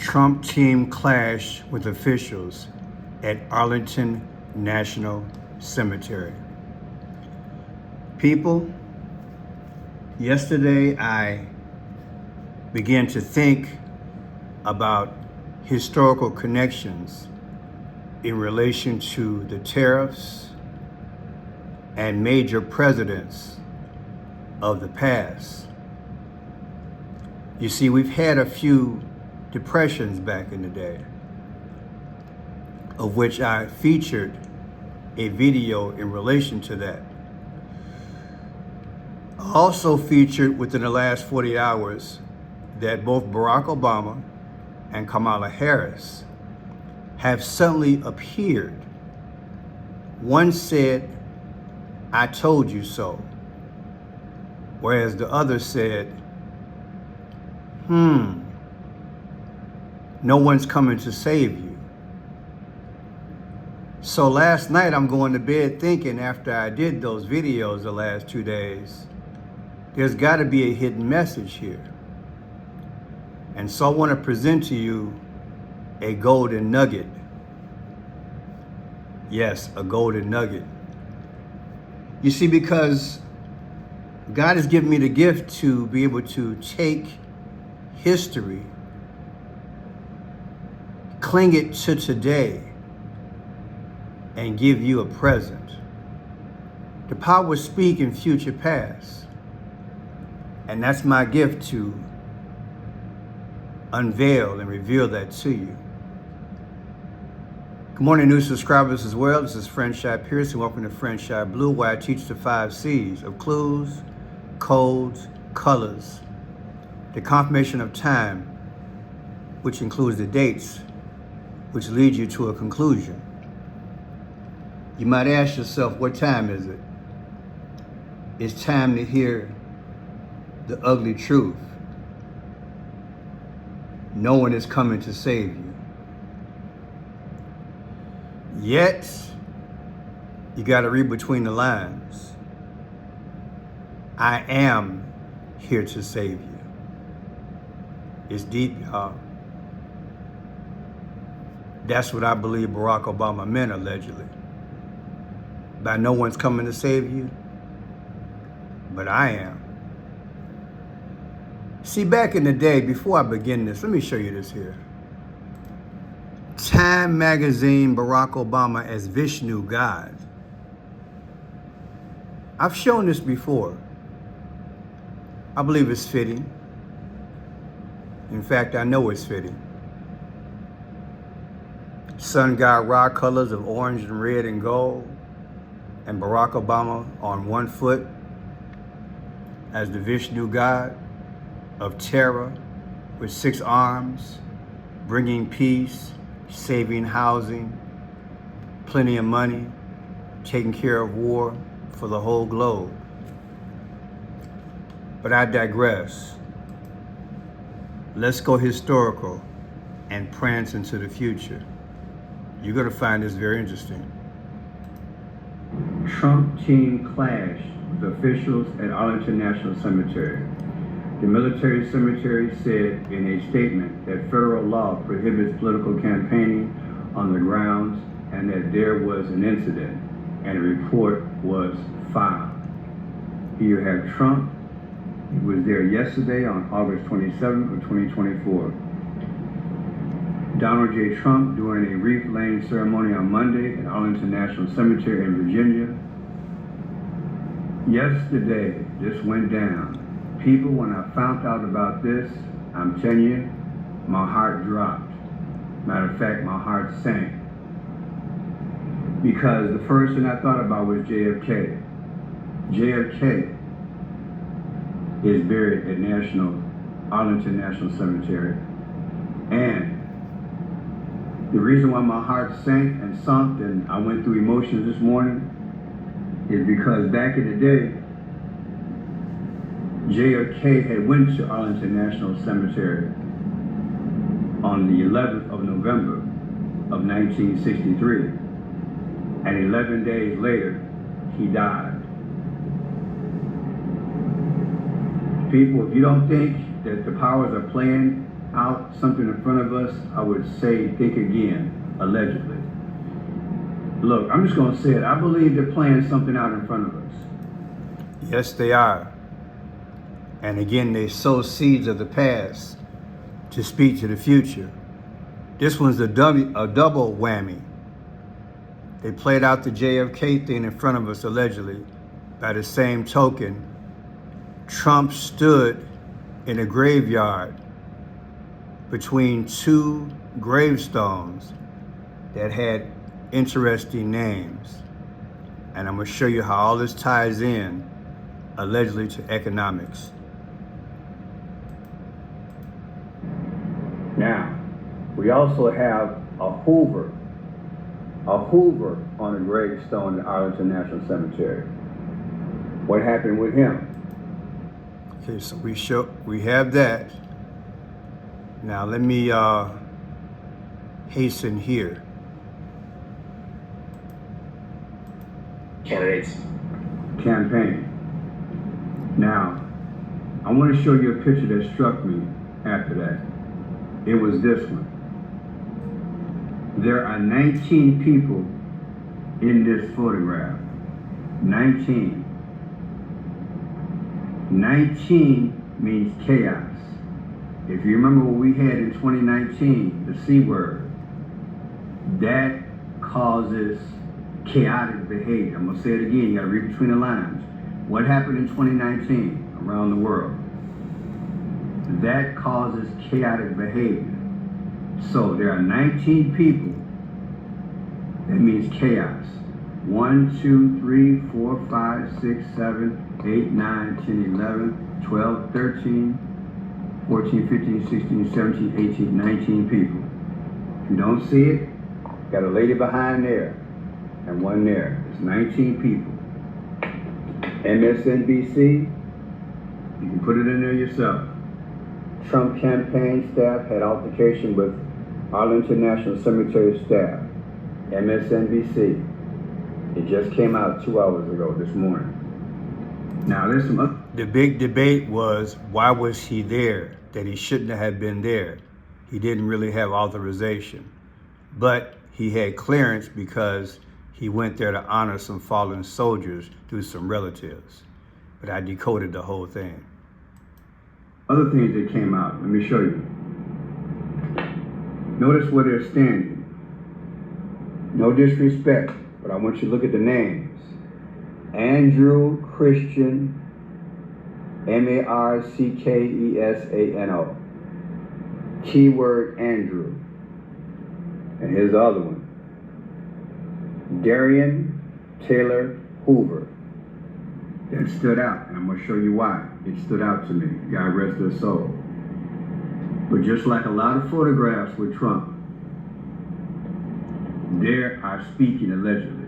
Trump team clash with officials at Arlington National Cemetery. People, yesterday I began to think about historical connections in relation to the tariffs and major presidents of the past. You see, we've had a few depressions back in the day, of which I featured a video in relation to that. I also featured within the last 40 hours that both Barack Obama and Kamala Harris have suddenly appeared. One said, "I told you so," whereas the other said, no one's coming to save you. So last night I'm going to bed thinking, after I did those videos the last 2 days, there's got to be a hidden message here. And so I want to present to you a golden nugget. Yes, a golden nugget. You see, because God has given me the gift to be able to take history, cling it to today, and give you a present. The power to speak in future past. And that's my gift, to unveil and reveal that to you. Good morning, new subscribers as well. This is Franchise Pearson. Welcome to Franchise Blue, where I teach the 5 C's of clues, codes, colors, the confirmation of time, which includes the dates, which lead you to a conclusion. You might ask yourself, what time is it? It's time to hear the ugly truth. No one is coming to save you. Yet, you got to read between the lines. I am here to save you. It's deep, y'all. That's what I believe Barack Obama meant, allegedly. By no one's coming to save you, but I am. See, back in the day, before I begin this, let me show you this here. Time magazine, Barack Obama as Vishnu God. I've shown this before. I believe it's fitting. In fact, I know it's fitting. Sun God Ra colors of orange and red and gold, and Barack Obama on one foot as the Vishnu God of terror with 6 arms, bringing peace, saving housing, plenty of money, taking care of war for the whole globe. But I digress. Let's go historical and prance into the future. You're going to find this very interesting. Trump team clash with officials at Arlington National Cemetery. The military cemetery said in a statement that federal law prohibits political campaigning on the grounds, and that there was an incident and a report was filed. Here you have Trump. He was there yesterday on August 27th of 2024. Donald J. Trump doing a wreath-laying ceremony on Monday at Arlington National Cemetery in Virginia. Yesterday, this went down. People, when I found out about this, I'm telling you, my heart dropped. Matter of fact, my heart sank. Because the first thing I thought about was JFK. JFK is buried at Arlington National Cemetery. And the reason why my heart sank and sunk and I went through emotions this morning is because back in the day, JFK had went to Arlington National Cemetery on the 11th of November of 1963. And 11 days later, he died. People, if you don't think that the powers are playing out something in front of us, I would say think again, allegedly. Look, I'm just going to say it. I believe they're playing something out in front of us. Yes, they are. And again, they sow seeds of the past to speak to the future. This one's a double whammy. They played out the JFK thing in front of us, allegedly. By the same token, Trump stood in a graveyard between two gravestones that had interesting names. And I'm going to show you how all this ties in, allegedly, to economics. Now, we also have a Hoover on a gravestone at Arlington National Cemetery. What happened with him? Okay, so we have that. Now let me hasten here. Candidates. Campaign. Now, I want to show you a picture that struck me after that. It was this one. There are 19 people in this photograph. 19. 19 means chaos. If you remember what we had in 2019, the C word, that causes chaotic behavior. I'm going to say it again. You got to read between the lines. What happened in 2019 around the world? That causes chaotic behavior. So there are 19 people. That means chaos. 1, 2, 3, 4, 5, 6, 7, 8, 9, 10, 11, 12, 13, 14, 15, 16, 17, 18, 19 people. If you don't see it, got a lady behind there and one there. It's 19 people. MSNBC, you can put it in there yourself. Trump campaign staff had altercation with Arlington National Cemetery staff. MSNBC. It just came out 2 hours ago this morning. Now there's some The big debate was, why was he there? That he shouldn't have been there. He didn't really have authorization. But he had clearance because he went there to honor some fallen soldiers through some relatives. But I decoded the whole thing. Other things that came out, let me show you. Notice where they're standing. No disrespect, but I want you to look at the names. Andrew Christian, Marckesano. Keyword Andrew. And here's the other one. Darian Taylor Hoover. That stood out, and I'm going to show you why. It stood out to me. God rest his soul. But just like a lot of photographs with Trump, there are speaking allegedly.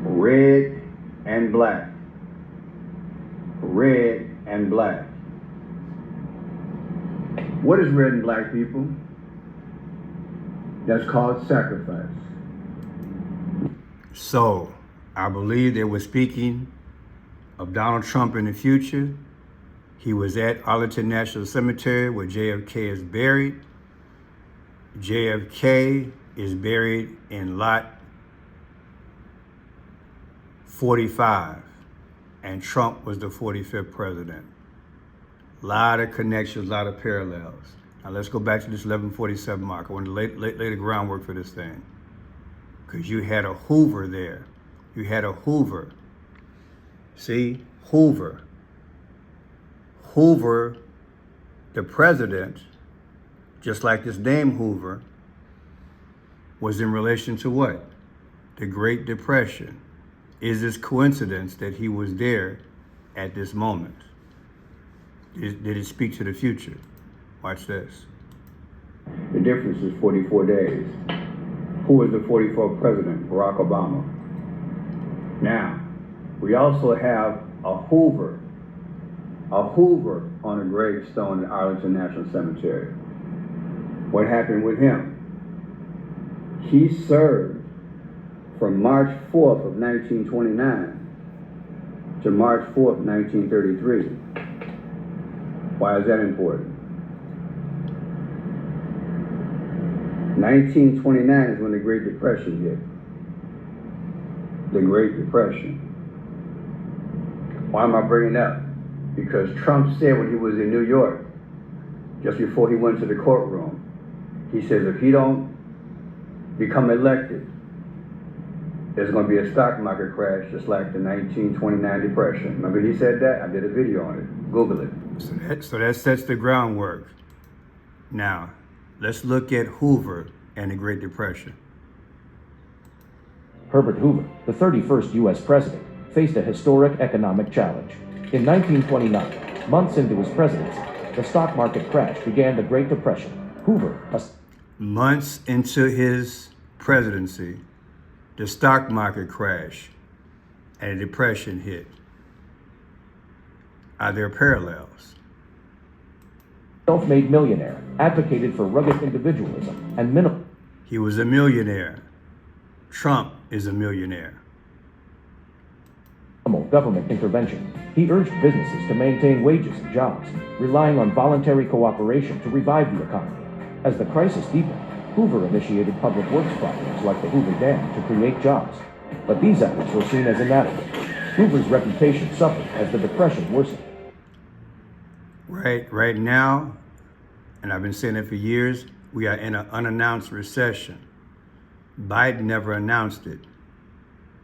Red and black. Red and black. What is red and black, people? That's called sacrifice. So, I believe they were speaking of Donald Trump in the future. He was at Arlington National Cemetery where JFK is buried. JFK is buried in lot 45, and Trump was the 45th president. A lot of connections, a lot of parallels. Now let's go back to this 1147 mark. I want to lay the groundwork for this thing. Because you had a Hoover there. You had a Hoover. See, Hoover. Hoover, the president, just like this name Hoover, was in relation to what? The Great Depression. Is this coincidence that he was there at this moment? Did it speak to the future? Watch this. The difference is 44 days. Who was the 44th president? Barack Obama. Now, we also have a Hoover on a gravestone at Arlington National Cemetery. What happened with him? He served from March 4th of 1929 to March 4th, 1933. Why is that important? 1929 is when the Great Depression hit. The Great Depression. Why am I bringing that up? Because Trump said when he was in New York, just before he went to the courtroom, he says if he don't become elected, there's going to be a stock market crash just like the 1929 Depression. Remember he said that? I did a video on it. Google it. So that sets the groundwork. Now, let's look at Hoover and the Great Depression. Herbert Hoover, the 31st U.S. president, faced a historic economic challenge. In 1929, months into his presidency, the stock market crash began the Great Depression. Hoover, months into his presidency, the stock market crashed and a depression hit. Are there parallels? Self-made millionaire, advocated for rugged individualism and minimal. He was a millionaire. Trump is a millionaire. Government intervention. He urged businesses to maintain wages and jobs, relying on voluntary cooperation to revive the economy. As the crisis deepened, Hoover initiated public works projects like the Hoover Dam to create jobs. But these efforts were seen as inadequate. Hoover's reputation suffered as the Depression worsened. Right now, and I've been saying it for years, we are in an unannounced recession. Biden never announced it.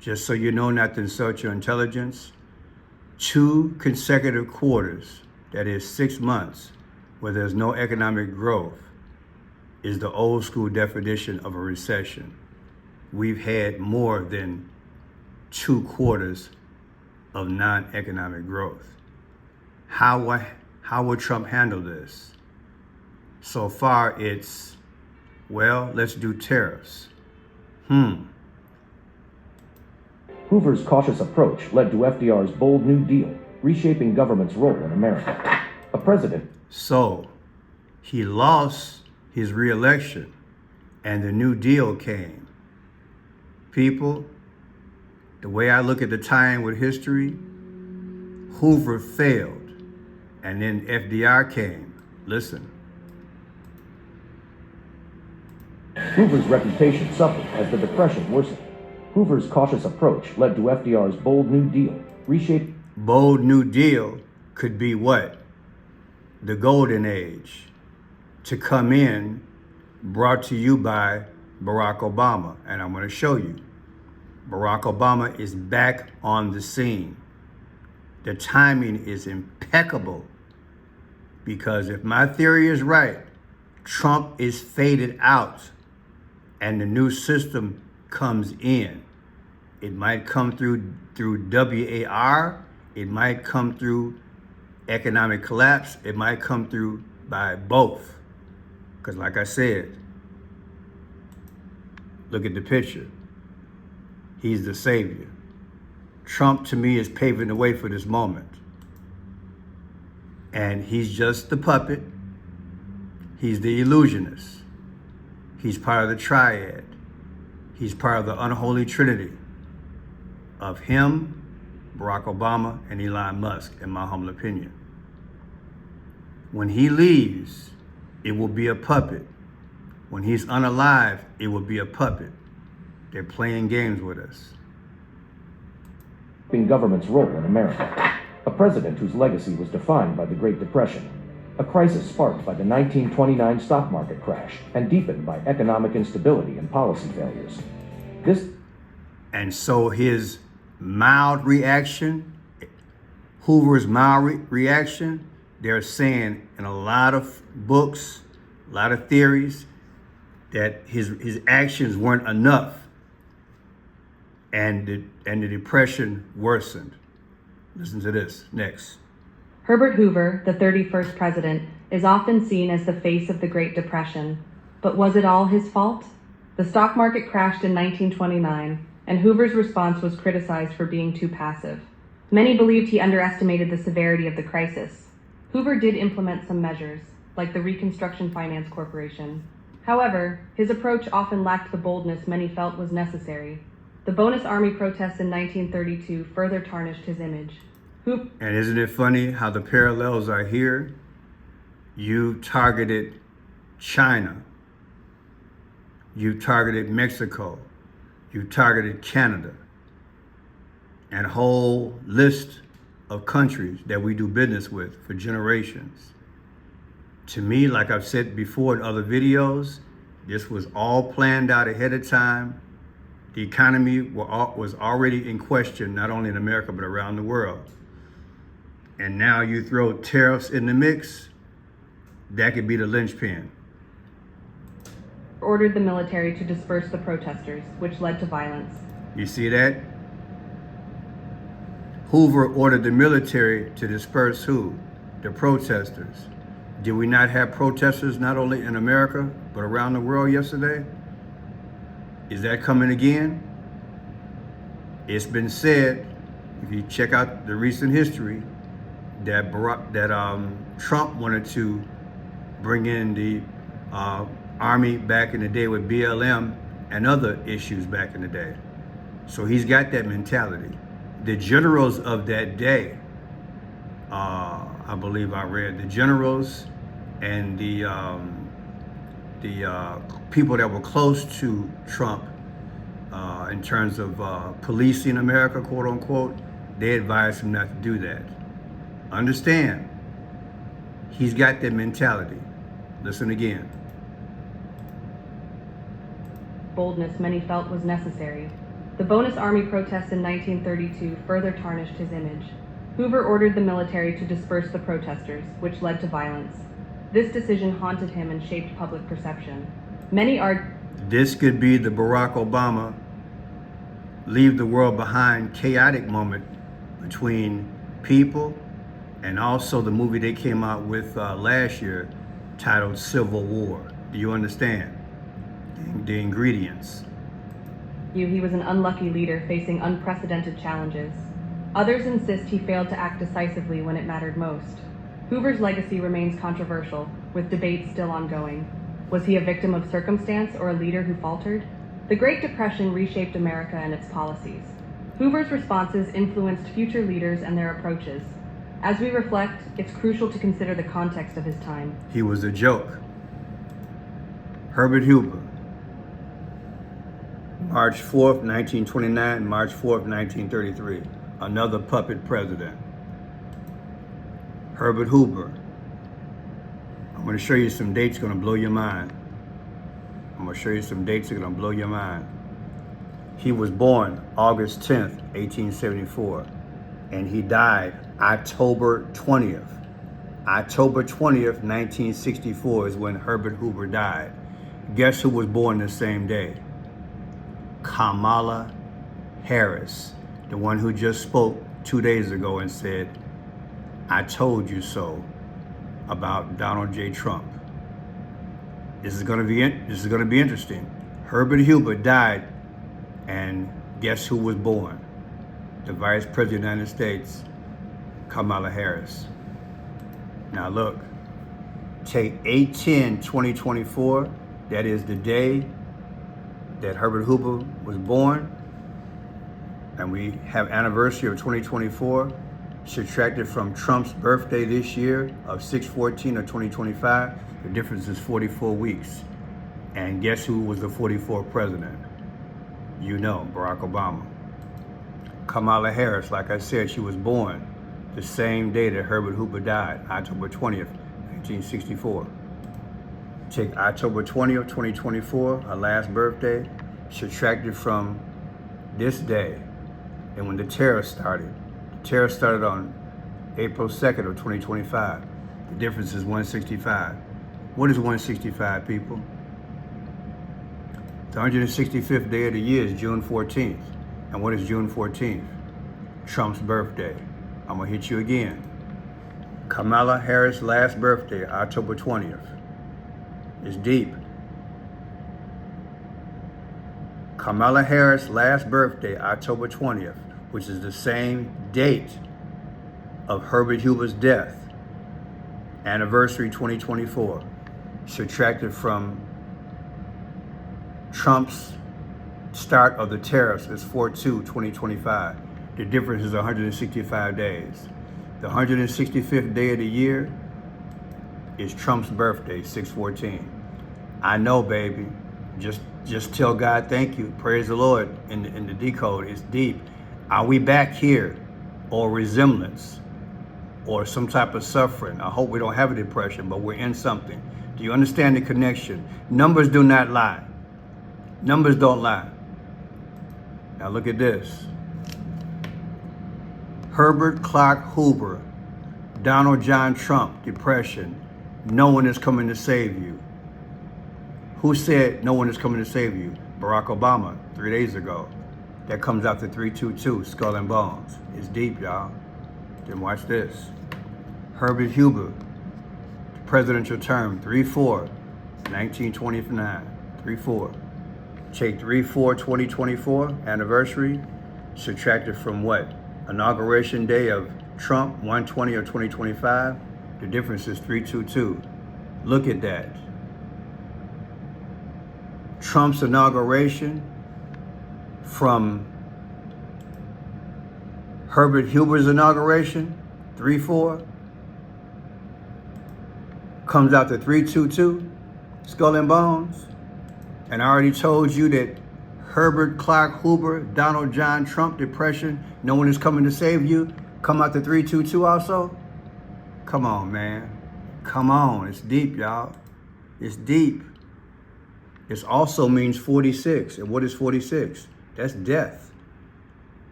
Just so you know not to insult your intelligence, 2 consecutive quarters, that is 6 months, where there's no economic growth, is the old school definition of a recession. We've had more than 2 quarters of non-economic growth. How would Trump handle this? So far it's, well, let's do tariffs. Hoover's cautious approach led to FDR's bold New Deal, reshaping government's role in America. A president. So he lost his re-election and the New Deal came. People, the way I look at the tie-in with history, Hoover failed and then FDR came. Listen. Hoover's reputation suffered as the Depression worsened. Hoover's cautious approach led to FDR's bold New Deal, reshaped. Bold New Deal could be what? The Golden Age. To come in, brought to you by Barack Obama. And I'm going to show you. Barack Obama is back on the scene. The timing is impeccable. Because if my theory is right, Trump is faded out and the new system comes in. It might come through WAR, it might come through economic collapse, it might come through by both. Because like I said, look at the picture. He's the savior. Trump to me is paving the way for this moment. And he's just the puppet. He's the illusionist. He's part of the triad. He's part of the unholy trinity of him, Barack Obama, and Elon Musk, in my humble opinion. When he leaves, it will be a puppet. When he's unalive, it will be a puppet. They're playing games with us. In government's role in America. A president whose legacy was defined by the Great Depression. A crisis sparked by the 1929 stock market crash and deepened by economic instability and policy failures. And so his mild reaction, Hoover's mild reaction, they're saying in a lot of books, a lot of theories, that his actions weren't enough and the depression worsened. Listen to this next. Herbert Hoover, the 31st president, is often seen as the face of the Great Depression. But was it all his fault? The stock market crashed in 1929, and Hoover's response was criticized for being too passive. Many believed he underestimated the severity of the crisis. Hoover did implement some measures, like the Reconstruction Finance Corporation. However, his approach often lacked the boldness many felt was necessary. The Bonus Army protests in 1932 further tarnished his image. And isn't it funny how the parallels are here? You targeted China You targeted Mexico. You targeted Canada. And a whole list of countries that we do business with for generations. To me, like I've said before in other videos, this was all planned out ahead of time. The economy was already in question, not only in America, but around the world. And now you throw tariffs in the mix, that could be the linchpin. Ordered the military to disperse the protesters, which led to violence. You see that? Hoover ordered the military to disperse who? The protesters. Did we not have protesters not only in America, but around the world yesterday? Is that coming again? It's been said, if you check out the recent history, that Trump wanted to bring in the Army back in the day with BLM and other issues back in the day. So he's got that mentality. The generals of that day, I believe I read, the generals and the people that were close to Trump in terms of policing America, quote unquote, they advised him not to do that. Understand, he's got that mentality. Listen again. Boldness many felt was necessary. The bonus army protests in 1932 further tarnished his image. Hoover ordered the military to disperse the protesters, which led to violence. This decision haunted him and shaped public perception. Many argue this could be the Barack Obama leave the world behind chaotic moment between people, and also the movie they came out with last year titled Civil War. Do you understand the ingredients? he was an unlucky leader facing unprecedented challenges. Others insist he failed to act decisively when it mattered most. Hoover's legacy remains controversial, with debates still ongoing. Was he a victim of circumstance or a leader who faltered? The Great Depression reshaped America and its policies. Hoover's responses influenced future leaders and their approaches. As we reflect, it's crucial to consider the context of his time. He was a joke. Herbert Hoover, March 4th, 1929, March 4th, 1933. Another puppet president. Herbert Hoover. I'm going to show you some dates going to blow your mind. I'm going to show you some dates that are going to blow your mind. He was born August 10th, 1874, and he died October 20th. October 20th, 1964 is when Herbert Hoover died. Guess who was born the same day? Kamala Harris, the one who just spoke 2 days ago and said, "I told you so," about Donald J. Trump. This is going to be interesting. Herbert Hoover died, and guess who was born? The Vice President of the United States, Kamala Harris. Now look, take 8/10/2024, that is the day that Herbert Hoover was born, and we have anniversary of 2024, subtracted from Trump's birthday this year of 6/14 of 2025, the difference is 44 weeks. And guess who was the 44th president? You know, Barack Obama. Kamala Harris, like I said, she was born the same day that Herbert Hoover died, October 20th, 1964. Take October 20th, 2024, her last birthday, subtracted from this day, and when the tariffs started. The tariffs started on April 2nd of 2025. The difference is 165. What is 165, people? The 165th day of the year is June 14th. And what is June 14th? Trump's birthday. I'm gonna hit you again. Kamala Harris' last birthday, October 20th. It's deep. Kamala Harris' last birthday, October 20th, which is the same date of Herbert Hoover's death, anniversary 2024, subtracted from Trump's start of the tariffs is 4/2/2025. The difference is 165 days. The 165th day of the year is Trump's birthday, 6/14. I know, baby. Just tell God thank you. Praise the Lord in the decode. It's deep. Are we back here, or resemblance, or some type of suffering? I hope we don't have a depression, but we're in something. Do you understand the connection? Numbers do not lie. Numbers don't lie. Now look at this. Herbert Clark Hoover, Donald John Trump, depression. No one is coming to save you. Who said no one is coming to save you? Barack Obama, 3 days ago. That comes out to 322, skull and bones. It's deep, y'all. Then watch this. Herbert Hoover, presidential term, 3-4, 1929, 3-4. Take 3-4-2024 anniversary, subtracted from what? Inauguration day of Trump, 120 of 2025. The difference is 322. Look at that. Trump's inauguration from Herbert Hoover's inauguration, 3-4, comes out to 322, skull and bones. And I already told you that Herbert Clark Hoover, Donald John Trump, depression, no one is coming to save you, come out to 322 also. Come on, man. Come on. It's deep, y'all. It's deep. It also means 46. And what is 46? That's death.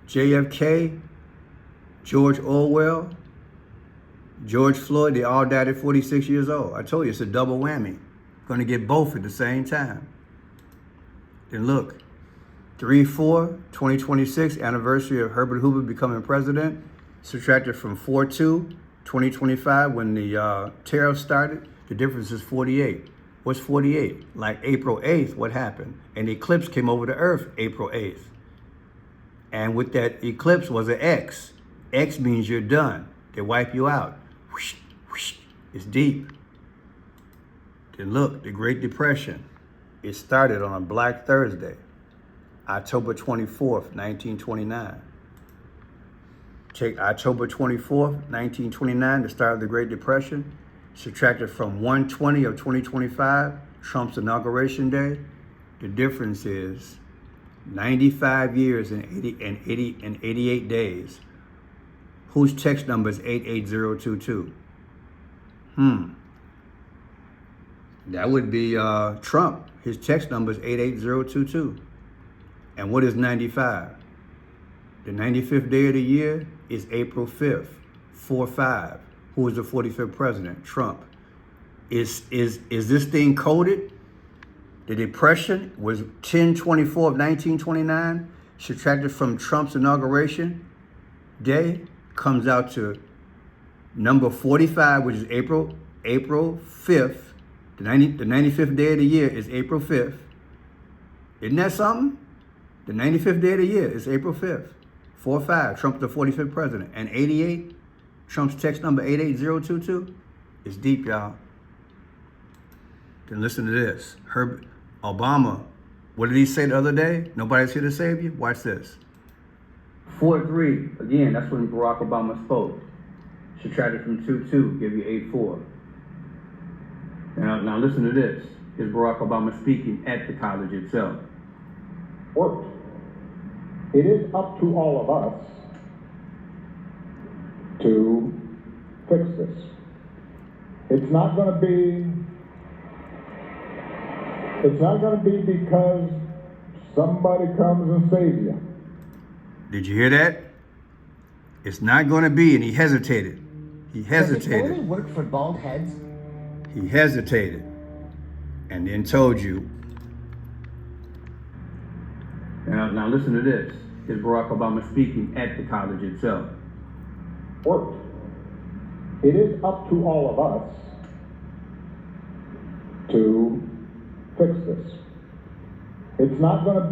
JFK, George Orwell, George Floyd, they all died at 46 years old. I told you, it's a double whammy. Going to get both at the same time. Then look, 3-4-2026, anniversary of Herbert Hoover becoming president, subtracted from 4-2-2025 when the tariff started. The difference is 48. What's 48? Like April 8th, what happened? An eclipse came over the earth April 8th. And with that eclipse was an X. X means you're done. They wipe you out. Whoosh, whoosh. It's deep. Then look, the Great Depression. It started on a Black Thursday, October 24th, 1929. Take October 24th, 1929, the start of the Great Depression, subtracted from 120 of 2025, Trump's inauguration day. The difference is 95 years and 88 days. Whose text number is 88022? That would be Trump. His text number is 88022. And what is 95? The 95th day of the year is April 5th, 4-5. Who is the 45th president? Trump. Is this thing coded? The depression was 10/24 of 1929, subtracted from Trump's inauguration day, comes out to number 45, which is April 5th. The 95th day of the year is April 5th. Isn't that something? The 95th day of the year is April 5th. 4-5, Trump's the 45th president. And 88, Trump's text number 88022. It's deep, y'all. Then listen to this. Obama, what did he say the other day? Nobody's here to save you? Watch this. 4-3, again, that's when Barack Obama spoke. Subtracted from 2-2, give you 8-4. Now listen to this. Is Barack Obama speaking at the college itself? Works. It is up to all of us to fix this. It's not going to be because somebody comes and saves you. Did you hear that? It's not going to be, and he hesitated. He hesitated. Does it only work for bald heads? He hesitated and then told you. Now listen to this. Is Barack Obama speaking at the college itself? Works. It is up to all of us to fix this. It's not going to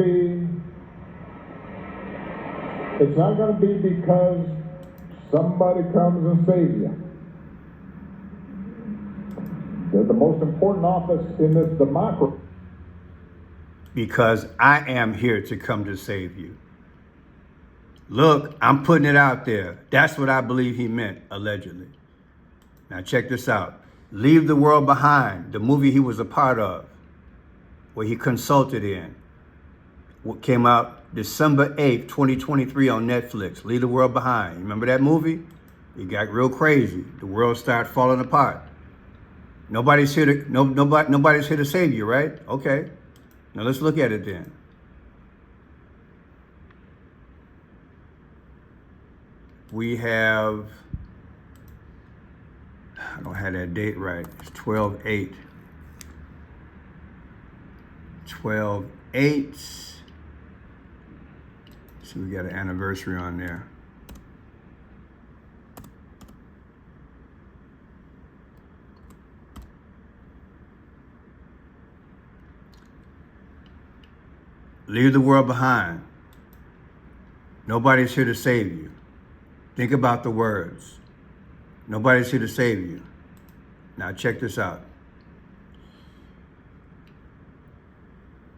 be because somebody comes and saves you. They're the most important office in this democracy. Because I am here to come to save you. Look, I'm putting it out there. That's what I believe he meant, allegedly. Now check this out. Leave the World Behind, the movie he was a part of. where he consulted in. What came out December 8th, 2023 on Netflix, Leave the World Behind. Remember that movie? It got real crazy. The world started falling apart. Nobody's here to save you, right? Okay. Now let's look at it then. We have, I don't have that date right. It's 12/8. 12/8. So we got an anniversary on there. Leave the world behind. Nobody's here to save you. Think about the words. Nobody's here to save you. Now check this out.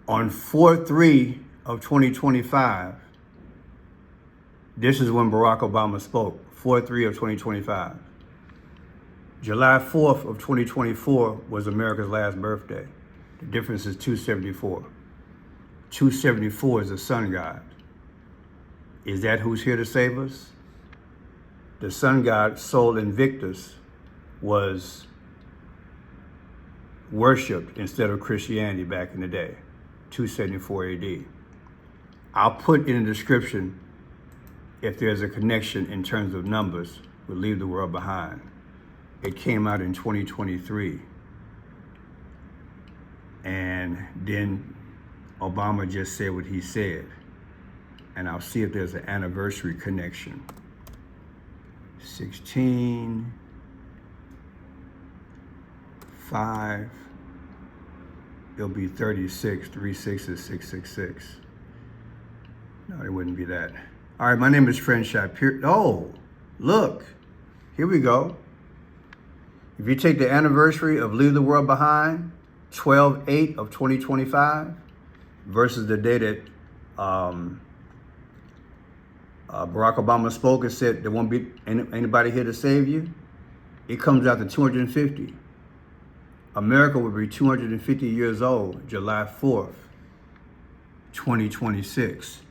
On 4/3 of 2025, this is when Barack Obama spoke. 4/3 of 2025. July 4th of 2024 was America's last birthday. The difference is 274. 274 is the sun god. Is that who's here to save us? The sun god, Sol Invictus, was worshipped instead of Christianity back in the day, 274 AD. I'll put in the description if there's a connection in terms of numbers with Leave the World Behind. It came out in 2023. And then Obama just said what he said. And I'll see if there's an anniversary connection. 16, 5, it'll be 36, 36 is 666. No, it wouldn't be that. All right, my name is Friendship. Oh, look, here we go. If you take the anniversary of Leave the World Behind, 12/8 of 2025, versus the day that Barack Obama spoke and said there won't be anybody here to save you, it comes out to 250. America will be 250 years old, July 4th, 2026.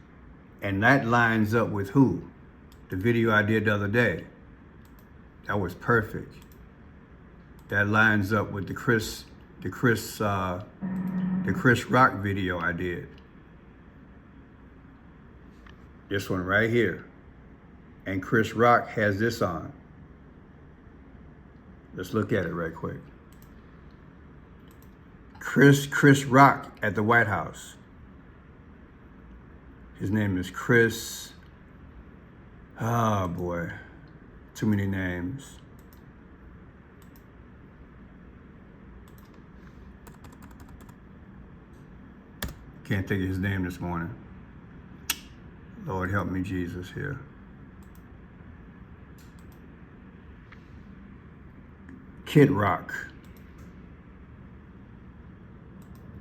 And that lines up with who? The video I did the other day. That was perfect. That lines up with the Chris Rock video I did. This one right here. And Chris Rock has this on. Let's look at it right quick. Chris Rock at the White House. His name is Chris. Oh boy, too many names. Can't think of his name this morning. Lord help me, Jesus, here. Kid Rock.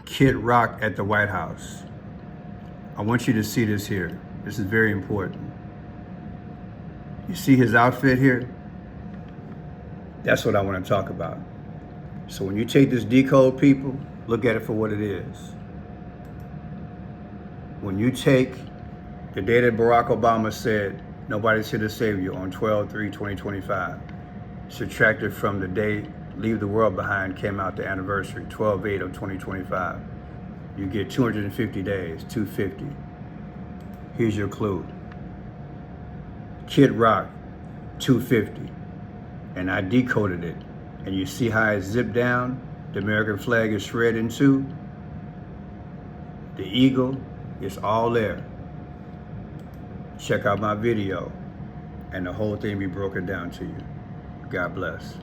Kid Rock at the White House. I want you to see this here. This is very important. You see his outfit here? That's what I want to talk about. So when you take this decode, people, look at it for what it is. When you take the day that Barack Obama said, nobody's here to save you on 12/3/2025, subtract it from the day Leave the World Behind came out, the anniversary, 12/8 of 2025. You get 250 days, 250. Here's your clue. Kid Rock, 250. And I decoded it. And you see how it's zipped down? The American flag is shredded in two. The eagle, it's all there. Check out my video and the whole thing be broken down to you. God bless.